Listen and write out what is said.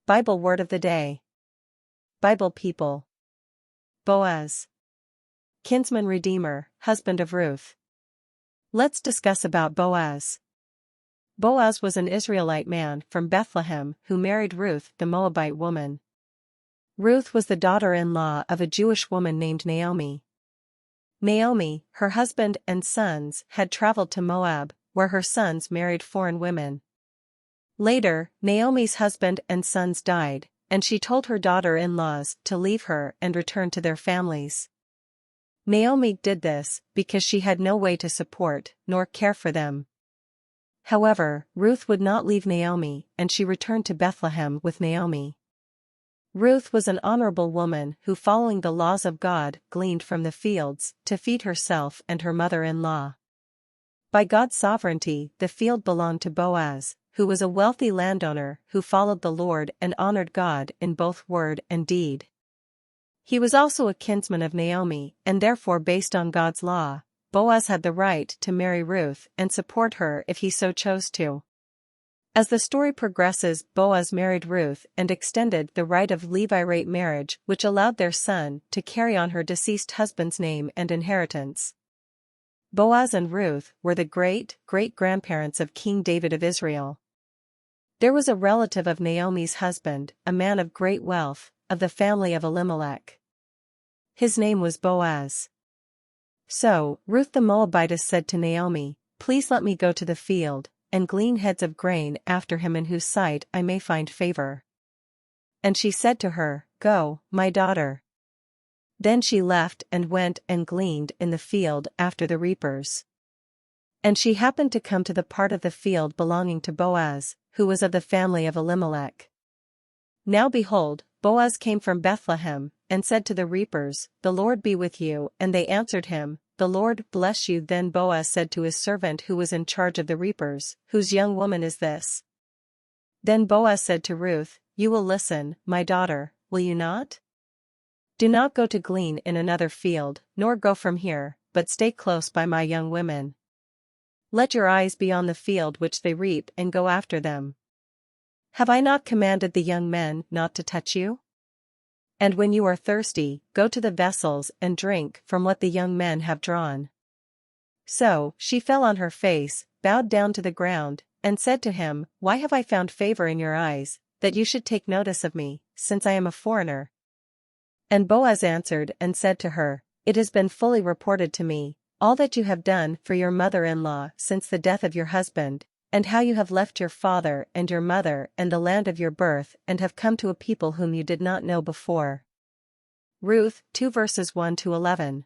Bible word of the day. Bible people. Boaz. Kinsman redeemer, husband of Ruth. Let's discuss about Boaz. Boaz was an Israelite man from Bethlehem who married Ruth, the Moabite woman. Ruth was the daughter-in-law of a Jewish woman named Naomi. Naomi, her husband and sons had traveled to Moab, where her sons married foreign women. Later, Naomi's husband and sons died, and she told her daughter-in-laws to leave her and return to their families. Naomi did this because she had no way to support nor care for them. However, Ruth would not leave Naomi, and she returned to Bethlehem with Naomi. Ruth was an honorable woman who, following the laws of God, gleaned from the fields to feed herself and her mother-in-law. By God's sovereignty, the field belonged to Boaz, who was a wealthy landowner who followed the Lord and honored God in both word and deed. He was also a kinsman of Naomi, and therefore, based on God's law, Boaz had the right to marry Ruth and support her if he so chose to. As the story progresses, Boaz married Ruth and extended the right of Levite marriage, which allowed their son to carry on her deceased husband's name and inheritance. Boaz and Ruth were the great-great-grandparents of King David of Israel. There was a relative of Naomi's husband, a man of great wealth, of the family of Elimelech. His name was Boaz. So, Ruth the Moabitess said to Naomi, "Please let me go to the field, and glean heads of grain after him in whose sight I may find favor." And she said to her, "Go, my daughter." Then she left and went and gleaned in the field after the reapers. And she happened to come to the part of the field belonging to Boaz, who was of the family of Elimelech. Now behold, Boaz came from Bethlehem, and said to the reapers, "The Lord be with you," and they answered him, "The Lord bless you." Then Boaz said to his servant who was in charge of the reapers, "Whose young woman is this?" Then Boaz said to Ruth, "You will listen, my daughter, will you not? Do not go to glean in another field, nor go from here, but stay close by my young women. Let your eyes be on the field which they reap and go after them. Have I not commanded the young men not to touch you? And when you are thirsty, go to the vessels and drink from what the young men have drawn." So she fell on her face, bowed down to the ground, and said to him, "Why have I found favor in your eyes, that you should take notice of me, since I am a foreigner?" And Boaz answered and said to her, "It has been fully reported to me, all that you have done for your mother-in-law since the death of your husband, and how you have left your father and your mother and the land of your birth and have come to a people whom you did not know before." Ruth 2 verses 1 to 11.